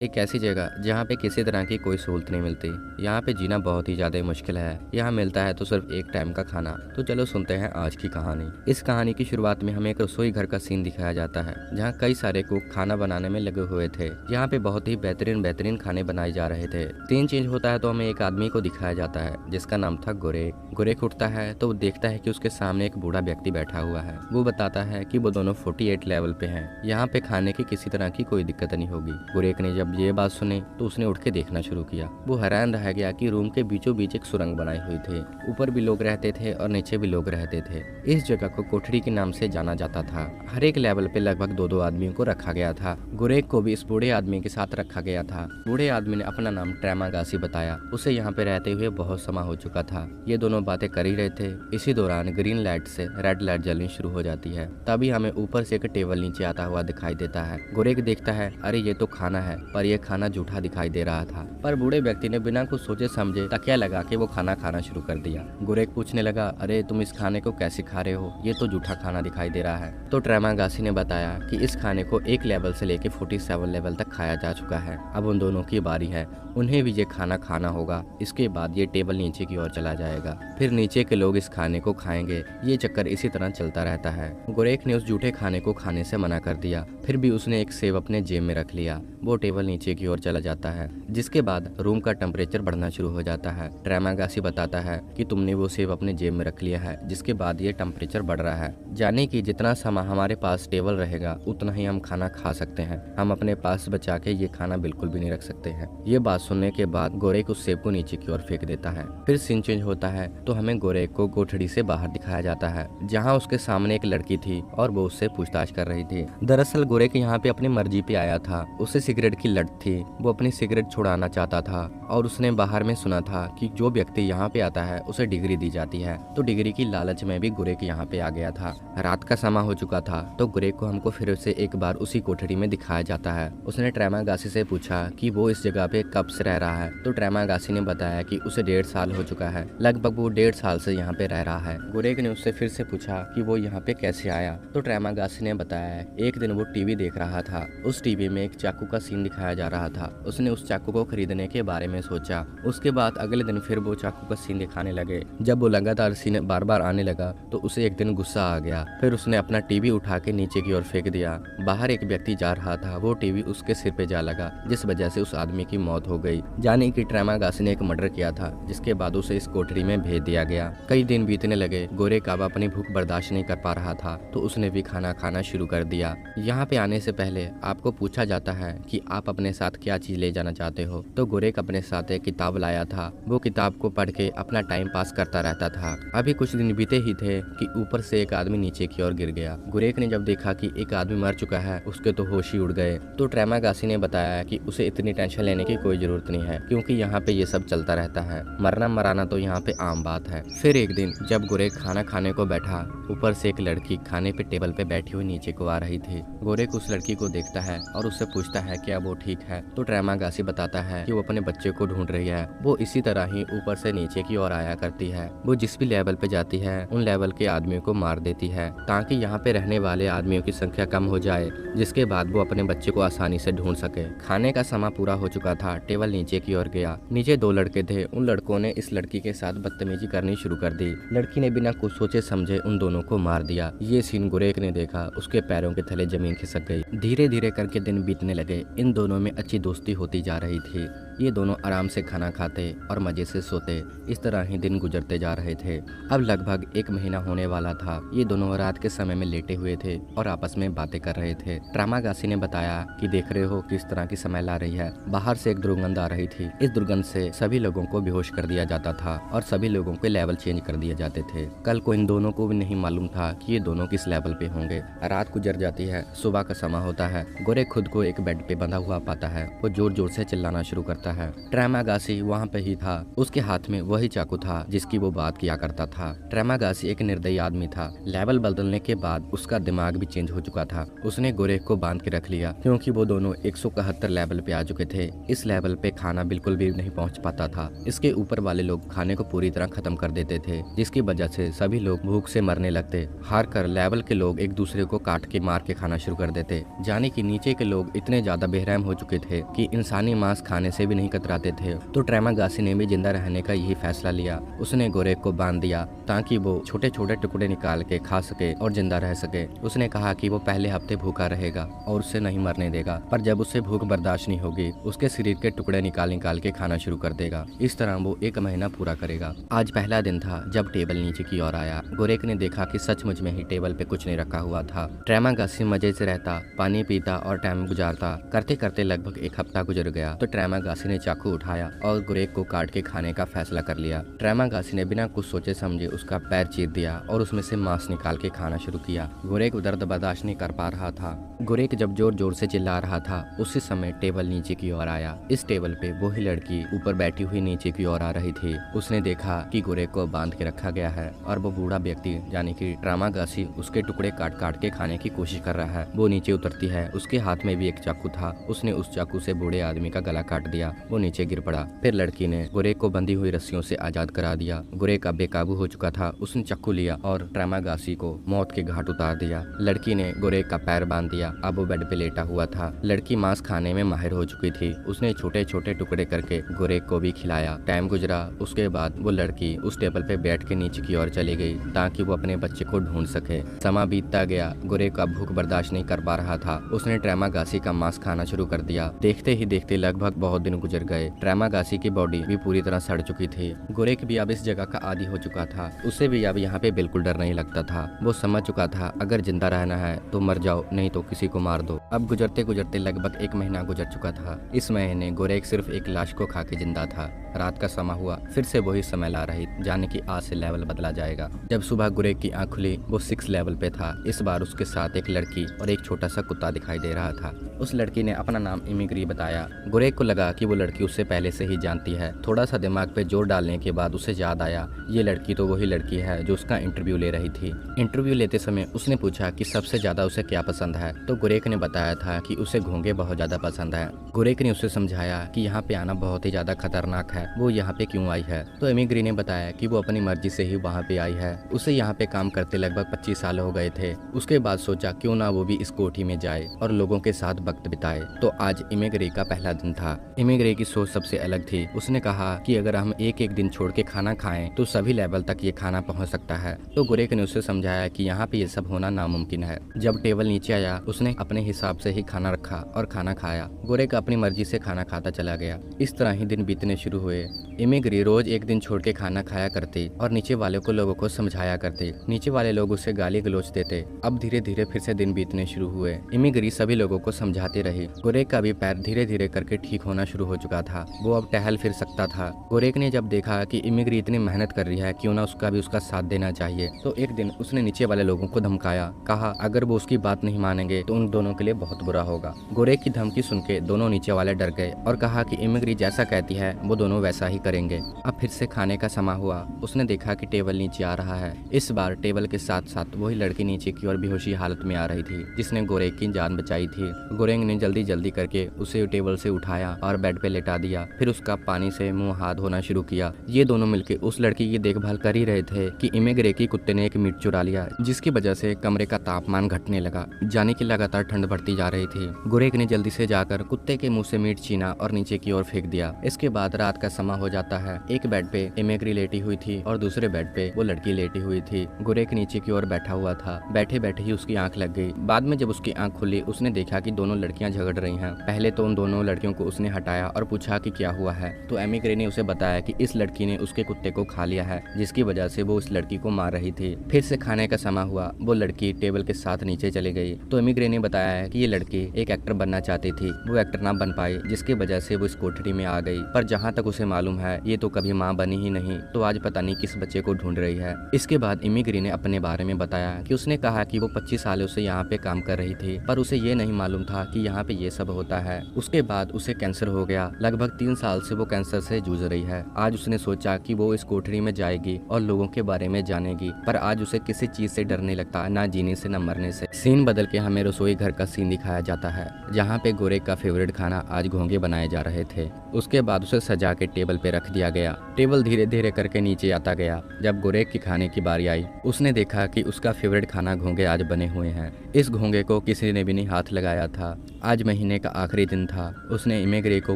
एक ऐसी जगह जहाँ पे किसी तरह की कोई सहूलत नहीं मिलती। यहाँ पे जीना बहुत ही ज़्यादा मुश्किल है। यहाँ मिलता है तो सिर्फ एक टाइम का खाना। तो चलो सुनते हैं आज की कहानी। इस कहानी की शुरुआत में हमें एक रसोई घर का सीन दिखाया जाता है, जहाँ कई सारे कुक खाना बनाने में लगे हुए थे। यहाँ पे बहुत ही बेहतरीन बेहतरीन खाने बनाए जा रहे थे। सीन चेंज होता है तो हमें एक आदमी को दिखाया जाता है जिसका नाम था गुरेक। गुरेक उठता है तो वो देखता है कि उसके सामने एक बूढ़ा व्यक्ति बैठा हुआ है। वो बताता है कि वो दोनों 48 लेवल पे हैं। यहाँ पे खाने की किसी तरह की कोई दिक्कत नहीं होगी। गुरेक ने जब ये बात सुनी तो उसने उठ के देखना शुरू किया। वो हैरान रह गया कि रूम के बीचों बीच एक सुरंग बनाई हुई थी। ऊपर भी लोग रहते थे और नीचे भी लोग रहते थे। इस जगह को कोठरी के नाम से जाना जाता था। हर एक लेवल पे लगभग दो दो आदमियों को रखा गया था। गुरेक को भी इस बूढ़े आदमी के साथ रखा गया था। बूढ़े आदमी ने अपना नाम ट्रेमागासी बताया। उसे यहाँ पे रहते हुए बहुत समय हो चुका था। ये दोनों बातें कर ही रहे थे। इसी दौरान ग्रीन लाइट से रेड लाइट जलनी शुरू हो जाती है। तभी हमें ऊपर से एक टेबल नीचे आता हुआ दिखाई देता है। गुरेक देखता है, अरे ये तो खाना है, पर यह खाना झूठा दिखाई दे रहा था। पर बूढ़े व्यक्ति ने बिना कुछ सोचे समझे तकिया लगा के वो खाना खाना शुरू कर दिया। गुरेक पूछने लगा, अरे तुम इस खाने को कैसे खा रहे हो, ये तो झूठा खाना दिखाई दे रहा है। तो ट्रेमागासी ने बताया कि इस खाने को एक लेवल से लेके 47 लेवल तक खाया जा चुका है। अब उन दोनों की बारी है, उन्हें भी ये खाना खाना होगा। इसके बाद ये टेबल नीचे की ओर चला जाएगा, फिर नीचे के लोग इस खाने को खाएंगे। ये चक्कर इसी तरह चलता रहता है। गुरेक ने उस झूठे खाने को खाने से मना कर दिया, फिर भी उसने एक सेब अपने जेब में रख लिया। वो टेबल नीचे की ओर चला जाता है, जिसके बाद रूम का टेम्परेचर बढ़ना शुरू हो जाता है। ट्रेमागासी बताता है कि तुमने वो सेब अपने जेब में रख लिया है, जिसके बाद ये टेम्परेचर बढ़ रहा है। जाने कि जितना समय हमारे पास टेबल रहेगा उतना ही हम खाना खा सकते हैं। हम अपने पास बचा के ये खाना बिल्कुल भी नहीं रख सकते हैं। ये बात सुनने के बाद गोरेक उस सेब को नीचे की ओर फेंक देता है। फिर सीन चेंज होता है तो हमें गोरेक को कोठड़ी से बाहर दिखाया जाता है, जहाँ उसके सामने एक लड़की थी और वो उससे पूछताछ कर रही थी। दरअसल गोरेक यहाँ पे अपनी मर्जी पे आया था। उसे सिगरेट की लत थी, वो अपनी सिगरेट छुड़ाना चाहता था और उसने बाहर में सुना था कि जो व्यक्ति यहाँ पे आता है उसे डिग्री दी जाती है। तो डिग्री की लालच में भी गुरेक यहाँ पे आ गया था। रात का समय हो चुका था तो गुरेक को हमको फिर से एक बार उसी कोठरी में दिखाया जाता है। उसने ट्रेमागासी से पूछा कि वो इस जगह पे कब से रह रहा है। तो ट्रेमागासी ने बताया कि उसे 1.5 साल हो चुका है। लगभग वो 1.5 साल से यहाँ पे रह रहा है। गुरेक ने उससे फिर से पूछा कि वो यहाँ पे कैसे आया। तो ट्रेमागासी ने बताया एक दिन वो टीवी देख रहा था। उस टीवी में एक चाकू का सीन दिखाया जा रहा था। उसने उस चाकू को खरीदने के बारे में सोचा। उसके बाद अगले दिन फिर वो चाकू का सीन दिखाने लगे। जब वो लगातार सीन बार बार आने लगा तो उसे एक दिन गुस्सा आ गया। फिर उसने अपना टीवी उठा के नीचे की ओर फेंक दिया। बाहर एक व्यक्ति जा रहा था, वो टीवी उसके सिर पे जा लगा, जिस वजह से उस आदमी की मौत हो गई। जाने कि ट्रेमागासी ने एक मर्डर किया था, जिसके बाद उसे इस कोठरी में भेज दिया गया। कई दिन बीतने लगे। गोरेक अब अपनी भूख बर्दाश्त नहीं कर पा रहा था तो उसने भी खाना खाना शुरू कर दिया। यहाँ पे आने से पहले आपको पूछा जाता है कि आप अपने साथ क्या चीज ले जाना चाहते हो। तो गोरेक अपने साथ एक किताब लाया था। वो किताब को पढ़ के अपना टाइम पास करता रहता था। अभी कुछ दिन बीते ही थे कि ऊपर से एक आदमी नीचे की ओर गिर गया। गुरेक ने जब देखा कि एक आदमी मर चुका है, उसके तो होश ही उड़ गए। तो ट्रेमागासी ने बताया कि उसे इतनी टेंशन लेने की कोई जरूरत नहीं है, क्योंकि यहाँ पे ये सब चलता रहता है। मरना मराना तो यहाँ पे आम बात है। फिर एक दिन जब गुरेक खाना खाने को बैठा, ऊपर से एक लड़की खाने पे टेबल पे बैठी हुई नीचे को आ रही थी। गुरेक उस लड़की को देखता है और उससे पूछता है क्या वो ठीक है। तो ट्रेमागासी बताता है कि वो अपने बच्चे को ढूंढ रही है। वो इसी तरह ही ऊपर से नीचे की ओर आया करती है। वो जिस भी लेवल पे जाती है उन लेवल के आदमियों को मार देती है, ताकि यहाँ पे रहने वाले आदमियों की संख्या कम हो जाए, जिसके बाद वो अपने बच्चे को आसानी से ढूंढ सके। खाने का समय पूरा हो चुका था। टेबल नीचे की ओर गया। नीचे 2 लड़के थे। उन लड़कों ने इस लड़की के साथ बदतमीजी करनी शुरू कर दी। लड़की ने बिना कुछ सोचे समझे उन दोनों को मार दिया। ये सीन गुरेक ने देखा। उसके पैरों के तले जमीन खिसक गई। धीरे धीरे करके दिन बीतने लगे। इन दोनों में अच्छी दोस्ती होती जा रही थी। ये दोनों आराम से खाना खाते और मजे से सोते। इस तरह ही दिन गुजरते जा रहे थे। अब लगभग 1 महीना होने वाला था। ये दोनों रात के समय में लेटे हुए थे और आपस में बातें कर रहे थे। ट्रेमागासी ने बताया कि देख रहे हो किस तरह की समय ला रही है। बाहर से एक दुर्गंध आ रही थी। इस दुर्गंध से सभी लोगों को बेहोश कर दिया जाता था और सभी लोगों के लेवल चेंज कर दिए जाते थे। कल को इन दोनों को भी नहीं मालूम था कि ये दोनों किस लेवल पे होंगे। रात गुजर जाती है। सुबह का समय होता है। गोरेक खुद को एक बेड पे बंधा हुआ पाता है। वो जोर जोर से चिल्लाना शुरू करता होता है। ट्रैमागासी वहाँ पे ही था। उसके हाथ में वही चाकू था जिसकी वो बात किया करता था। ट्रैमागासी एक निर्दयी आदमी था। लेवल बदलने के बाद उसका दिमाग भी चेंज हो चुका था। उसने गोरेक को बांध के रख लिया क्योंकि वो दोनों 171 लेवल पे आ चुके थे। इस लेवल पे खाना बिल्कुल भी नहीं पहुंच पाता था। इसके ऊपर वाले लोग खाने को पूरी तरह खत्म कर देते थे, जिसकी वजह से सभी लोग भूख से मरने लगते। हार कर लेवल के लोग एक दूसरे को काट के मार के खाना शुरू कर देते। जाने की नीचे के लोग इतने ज्यादा बेरहम हो चुके थे कि इंसानी मांस खाने से भी नहीं कतराते थे। तो ट्रैमागासी ने भी जिंदा रहने का यही फैसला लिया। उसने गोरेक को बांध दिया ताकि वो छोटे छोटे टुकड़े निकाल के खा सके और जिंदा रह सके। उसने कहा कि वो पहले हफ्ते भूखा रहेगा और उसे नहीं मरने देगा, पर जब उसे भूख बर्दाश्त नहीं होगी उसके शरीर के टुकड़े निकाल निकाल के खाना शुरू कर देगा। इस तरह वो 1 महीना पूरा करेगा। आज पहला दिन था जब टेबल नीचे की ओर आया। गोरेक ने देखा कि सचमुच में ही टेबल पे कुछ नहीं रखा हुआ था। ट्रैमागासी मजे से रहता, पानी पीता और टाइम गुजारता। करते करते लगभग 1 हफ्ता गुजर गया तो ट्रैमागासी ने चाकू उठाया और गोरेक को काट के खाने का फैसला कर लिया। ट्रैमागासी ने बिना कुछ सोचे समझे उसका पैर चीर दिया और उसमें से मांस निकाल के खाना शुरू किया। गोरेक दर्द बर्दाश्त नहीं कर पा रहा था। गोरेक जब जोर जोर से चिल्ला रहा था उसी समय टेबल नीचे की ओर आया। इस टेबल पे वही लड़की ऊपर बैठी हुई नीचे की ओर आ रही थी। उसने देखा कि गोरेक को बांध के रखा गया है और वो बूढ़ा व्यक्ति यानी कि ट्रैमागासी उसके टुकड़े काट काट के खाने की कोशिश कर रहा है। वो नीचे उतरती है। उसके हाथ में भी एक चाकू था। उसने उस चाकू से बूढ़े आदमी का गला काट दिया। वो नीचे गिर पड़ा। फिर लड़की ने गोरेक को बंधी हुई रस्सियों से आजाद करा दिया। गोरेक अब बेकाबू हो चुका था। उसने चाकू लिया और ट्रैमागासी को मौत के घाट उतार दिया। लड़की ने गोरेक का पैर बांध दिया। अब वो बेड पे लेटा हुआ था। लड़की मांस खाने में माहिर हो चुकी थी। उसने छोटे छोटे टुकड़े करके गोरेक को भी खिलाया। टाइम गुजरा। उसके बाद वो लड़की उस टेबल पे बैठ के नीचे की ओर चली गई ताकि वो अपने बच्चे को ढूंढ सके। समा बीतता गया। गोरेक का भूख बर्दाश्त नहीं कर पा रहा था। उसने ट्रैमागासी का मांस खाना शुरू कर दिया। देखते ही देखते लगभग बहुत दिन गुजर गए। ट्रैमागासी की बॉडी भी पूरी तरह सड़ चुकी थी। गोरेक भी अब इस जगह का आदी हो चुका था। उसे भी अब यहाँ पे बिल्कुल डर नहीं लगता था। वो समझ चुका था अगर जिंदा रहना है तो मर जाओ, नहीं तो किसी को मार दो। अब गुजरते गुजरते लगभग 1 महीना गुजर चुका था। इस महीने गोरेक सिर्फ एक लाश को खा के जिंदा था। रात का समय हुआ। फिर से वही समय ला रही जाने की आज से लेवल बदला जाएगा। जब सुबह गोरेक की आंख खुली वो 6 लेवल पे था। इस बार उसके साथ एक लड़की और एक छोटा सा कुत्ता दिखाई दे रहा था। उस लड़की ने अपना नाम इमिग्री बताया। गोरेक को लगा कि वो लड़की उससे पहले से ही जानती है। थोड़ा सा दिमाग पे जोर डालने के बाद उसे याद आया ये लड़की तो वही लड़की है जो उसका इंटरव्यू ले रही थी। इंटरव्यू लेते समय उसने पूछा कि सबसे ज्यादा उसे क्या पसंद है, तो गोरेक ने बताया था कि उसे घोंगे बहुत ज्यादा पसंद है। गोरेक ने उसे समझाया कि यहाँ पे आना बहुत ही ज्यादा खतरनाक है, वो यहाँ पे क्यों आई है। तो इमिग्री ने बताया कि वो अपनी मर्जी से ही वहाँ पे आई है। उसे यहाँ पे काम करते लगभग 25 साल हो गए थे। उसके बाद सोचा क्यों ना वो भी इस कोठी में जाए और लोगों के साथ वक्त बिताए। तो आज इमिग्री का पहला दिन था। इमिग्री की सोच सबसे अलग थी। उसने कहा कि अगर हम एक एक दिन छोड़ के खाना खाएं तो सभी लेवल तक ये खाना पहुंच सकता है। तो गोरेक ने उसे समझाया कि यहाँ पे ये सब होना नामुमकिन है। जब टेबल नीचे आया उसने अपने हिसाब से ही खाना रखा और खाना खाया। गोरेक अपनी मर्जी से खाना खाता चला गया। इस तरह ही दिन बीतने शुरू हुए। इमिग्री रोज एक दिन छोड़ के खाना खाया करते और नीचे वाले को लोगों को समझाया करते। नीचे वाले लोग उसे गाली गलौज देते। अब धीरे धीरे फिर से दिन बीतने शुरू हुए। इमिग्री सभी लोगों को समझाती रही। गोरेक का भी पैर धीरे धीरे करके ठीक होना शुरू हो चुका था। वो अब टहल फिर सकता था। गोरेक ने जब देखा कि इमिग्री इतनी मेहनत कर रही है क्यों ना उसका भी उसका साथ देना चाहिए। तो एक दिन उसने नीचे वाले लोगों को धमकाया। कहा अगर वो उसकी बात नहीं मानेंगे तो उन दोनों के लिए बहुत बुरा होगा। गोरेक की धमकी सुन के दोनों नीचे वाले डर गए और कहा कि इमिग्री जैसा कहती है वो दोनों वैसा ही करेंगे। अब फिर से खाने का समय हुआ। उसने देखा कि टेबल नीचे आ रहा है। इस बार टेबल के साथ साथ वही लड़की नीचे की ओर बेहोशी हालत में आ रही थी जिसने गोरेक की जान बचाई थी। गोरेक ने जल्दी जल्दी करके उसे टेबल से उठाया और बेड पे लेटा दिया। फिर उसका पानी से मुंह हाथ धोना शुरू किया। ये दोनों मिलकर उस लड़की की देखभाल कर ही रहे थे कि इमिग्री की कुत्ते ने एक मीट चुरा लिया, जिसकी वजह से कमरे का तापमान घटने लगा। जाने की लगातार ठंड बढ़ती जा रही थी। गोरेक ने जल्दी से जाकर कुत्ते के मुंह से मीट छीना और नीचे की ओर फेंक दिया। इसके बाद रात का समय हो जाता है। एक बेड पे इमिग्री लेटी हुई थी और दूसरे बेड पे वो लड़की लेटी हुई थी। गोरेक नीचे की ओर बैठा हुआ था। बैठे बैठे ही उसकी आंख लग गई। बाद में जब उसकी आंख खुली उसने देखा कि दोनों लड़कियां झगड़ रही हैं। पहले तो उन दोनों लड़कियों को उसने हटाया और पूछा कि क्या हुआ है। तो इमिग्री ने उसे बताया कि इस लड़की ने उसके कुत्ते को खा लिया है, जिसकी वजह से वो उस लड़की को मार रही थी। फिर से खाने का समय हुआ। वो लड़की टेबल के साथ नीचे चली गई। तो इमिग्री ने बताया कि ये लड़की एक एक्टर बनना चाहती थी। वो एक्टर ना बन पाई, जिसकी वजह से वो इस कोठरी में आ गई। पर जहाँ तक उसे मालूम है ये तो कभी माँ बनी ही नहीं, तो आज पता नहीं किस बच्चे को ढूंढ रही है। इसके बाद इमिग्री ने अपने बारे में बताया कि उसने कहा कि वो 25 सालों से यहाँ पे काम कर रही थी, पर उसे ये नहीं मालूम था कि यहाँ पे ये सब होता है। उसके बाद उसे कैंसर हो गया। लगभग 3 साल से वो कैंसर से जूझ रही है। आज उसने सोचा कि वो इस कोठरी में जाएगी और लोगों के बारे में जानेगी, पर आज उसे किसी चीज से डर नहीं लगता, ना जीने से, ना मरने से। सीन बदल के हमें रसोई घर का सीन दिखाया जाता है, जहाँ पे गोरेक का फेवरेट खाना आज घोंगे बनाए जा रहे थे। उसके बाद उसे सजा के टेबल पे रख दिया गया। टेबल धीरे धीरे करके नीचे आता गया। जब गोरेक की खाने की बारी आई, उसने देखा कि उसका फेवरेट खाना घोंगे आज बने हुए हैं। इस घोंगे को किसी ने भी नहीं हाथ लगाया था। आज महीने का आखिरी दिन था। उसने इमिग्री को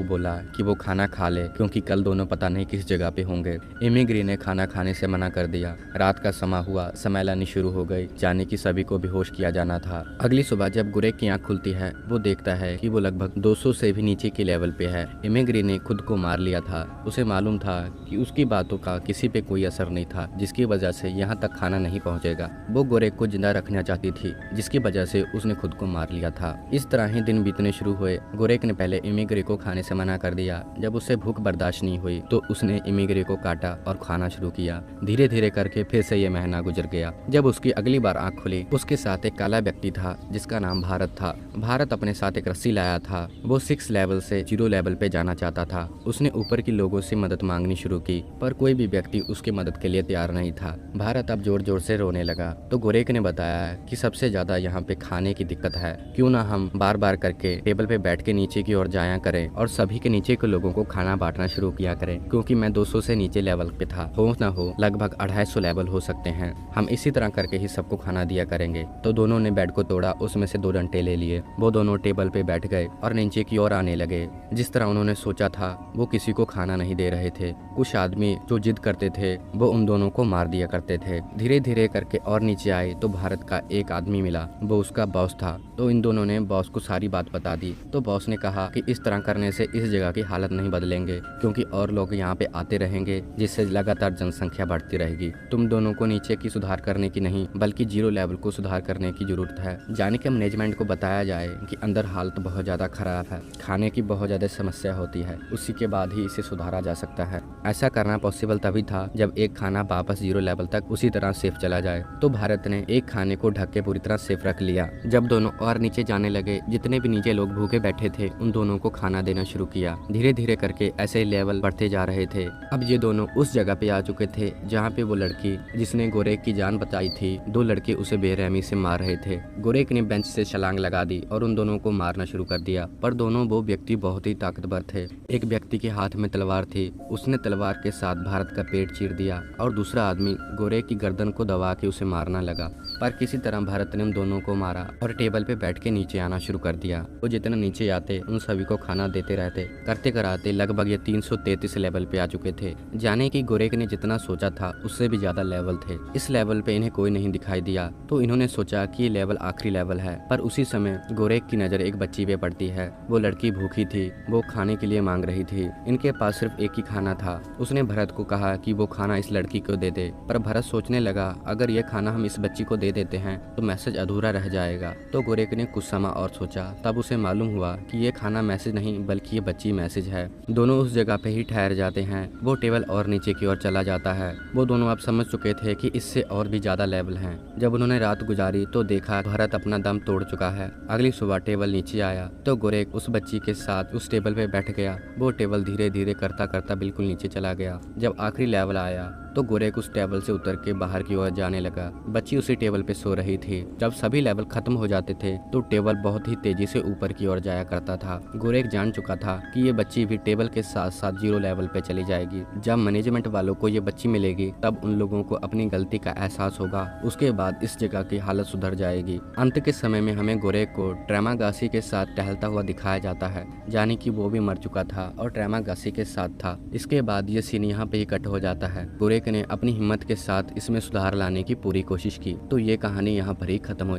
बोला कि वो खाना खा ले, क्योंकि कल दोनों पता नहीं किस जगह पे होंगे। इमिग्री ने खाना खाने से मना कर दिया। रात का समय हुआ, समय लानी शुरू हो गई, जाने की सभी को बेहोश किया जाना था। अगली सुबह जब गोरेक की आंख खुलती है, वो देखता है कि वो लगभग 200 से भी नीचे के लेवल पे है। इमिग्री ने खुद को मार लिया था। उसे मालूम था कि उसकी बातों का किसी पे कोई असर नहीं था, जिसकी वजह से यहाँ तक खाना नहीं पहुँचेगा। वो गोरेक को जिंदा रखना चाहती थी, जिसकी वजह से उसने खुद को मार लिया था। इस तरह ही दिन बीतने शुरू हुए। गोरेक ने पहले इमिग्री को खाने से मना कर दिया। जब उसे भूख बर्दाश्त नहीं हुई तो उसने इमिग्री को काटा और खाना शुरू किया। धीरे धीरे करके फिर से ये महीना गुजर गया। जब उसकी अगली बार आंख खुली, उसके साथ एक काला व्यक्ति था जिसका नाम भारत था। भारत अपने साथ एक रस्सी लाया था। वो 6 लेवल से 0 लेवल पे जाना चाहता था। उसने ऊपर के लोगों से मदद मांगनी शुरू की, पर कोई भी व्यक्ति उसकी मदद के लिए तैयार नहीं था। भारत अब जोर जोर से रोने लगा। तो गोरेक ने बताया कि सबसे ज्यादा यहाँ पे खाने की दिक्कत है, क्यों ना हम बार बार करके टेबल पे बैठ के नीचे की ओर जाया करें और सभी के नीचे के लोगों को खाना बांटना शुरू किया करें, क्योंकि मैं 200 से नीचे लेवल पे था। हो ना हो लगभग 250 लेवल हो सकते हैं। हम इसी तरह करके ही सबको खाना दिया करेंगे। तो दोनों ने बेड को तोड़ा, उसमें से 2 डंडे ले लिए। वो दोनों टेबल पे बैठ गए और नीचे की ओर आने लगे। जिस तरह उन्होंने सोचा था, वो किसी को खाना नहीं दे रहे थे। कुछ आदमी जो जिद करते थे वो उन दोनों को मार दिया करते थे। धीरे धीरे करके और नीचे आए तो भारत का एक आदमी मिला। वो उसका बॉस था। तो इन दोनों ने बॉस को सारी बात बता दी। तो बॉस ने कहा कि इस तरह करने से इस जगह की हालत नहीं बदलेंगे, क्योंकि और लोग यहाँ पे आते रहेंगे, जिससे लगातार जनसंख्या बढ़ती रहेगी। तुम दोनों को नीचे की सुधार करने की नहीं, बल्कि 0 लेवल को सुधार करने की जरूरत है। जाने के मैनेजमेंट को बताया जाए कि अंदर हालत बहुत ज्यादा खराब है, खाने की बहुत ज्यादा समस्या होती है, उसी के बाद ही इसे सुधारा जा सकता है। ऐसा करना पॉसिबल तभी था जब एक खाना वापस 0 लेवल तक उसी तरह सेफ चला जाए। तो भारत ने एक खाने को ढक के पूरी तरह सेफ रख लिया। जब दोनों और नीचे जाने लगे, जितने भी नीचे लोग भूखे बैठे थे उन दोनों को खाना देना शुरू किया। धीरे धीरे करके ऐसे लेवल बढ़ते जा रहे थे। अब ये दोनों उस जगह पे आ चुके थे जहाँ पे वो लड़की जिसने गोरेक की जान बचाई थी, 2 लड़के उसे बेरहमी से मार रहे थे। गोरेक ने बेंच से छलांग लगा दी और उन दोनों को मारना शुरू कर दिया। पर दोनों वो व्यक्ति बहुत ही ताकतवर थे। एक व्यक्ति के हाथ में तलवार थी, उसने तलवार के साथ भारत का पेट चीर दिया और दूसरा आदमी गोरेक की गर्दन को दबा के उसे मारना लगा। पर किसी तरह भारत ने उन दोनों को मारा और टेबल पे बैठ के नीचे आना शुरू कर दिया। वो जितना नीचे आते उन सभी को खाना देते रहते। करते कराते लगभग ये 333 लेवल पे आ चुके थे। जाने की गोरेक ने जितना सोचा था उससे भी ज्यादा लेवल थे। इस लेवल पे इन्हें कोई नहीं दिखाई दिया, तो इन्होंने सोचा कि ये लेवल आखिरी लेवल है। पर उसी समय गोरेक की नजर एक बच्ची पे पड़ती है। वो लड़की भूखी थी, वो खाने के लिए मांग रही थी। इनके पास सिर्फ एक ही खाना था। उसने भरत को कहा कि वो खाना इस लड़की को दे दे, पर भरत सोचने लगा अगर ये खाना हम इस बच्ची को दे देते हैं तो मैसेज अधूरा रह जाएगा। तो गोरेक ने कुछ समय और सोचा। तब उसे मालूम हुआ कि ये खाना मैसेज नहीं बल्कि ये बच्ची मैसेज है। दोनों उस जगह पे ही ठहर जाते हैं। वो टेबल और नीचे की ओर चला जाता है। वो दोनों अब समझ चुके थे कि इससे और भी ज्यादा लेवल हैं। जब उन्होंने रात गुजारी तो देखा भरत अपना दम तोड़ चुका है। अगली सुबह टेबल नीचे आया तो गोरेक उस बच्ची के साथ उस टेबल पे बैठ गया। वो टेबल धीरे धीरे करता करता बिल्कुल नीचे चला गया। जब आखिरी लेवल आया तो गोरेक उस टेबल से उतर के बाहर की ओर जाने लगा। बच्ची उसी टेबल पे सो रही थी। जब सभी लेवल खत्म हो जाते थे तो टेबल बहुत ही तेजी से ऊपर की ओर जाया करता था। गोरेक जान चुका था कि ये बच्ची भी टेबल के साथ साथ 0 लेवल पे चली जाएगी। जब मैनेजमेंट वालों को ये बच्ची मिलेगी तब उन लोगों को अपनी गलती का एहसास होगा। उसके बाद इस जगह की हालत सुधर जाएगी। अंत के समय में हमें गोरेक को ट्रैमागासी के साथ टहलता हुआ दिखाया जाता है, यानी कि वो भी मर चुका था और ट्रैमागासी के साथ था। इसके बाद ये सीन यहाँ पे ही कट हो जाता है। गोरेक ने अपनी हिम्मत के साथ इसमें सुधार लाने की पूरी कोशिश की। तो ये कहानी यहाँ पर ही खत्म हो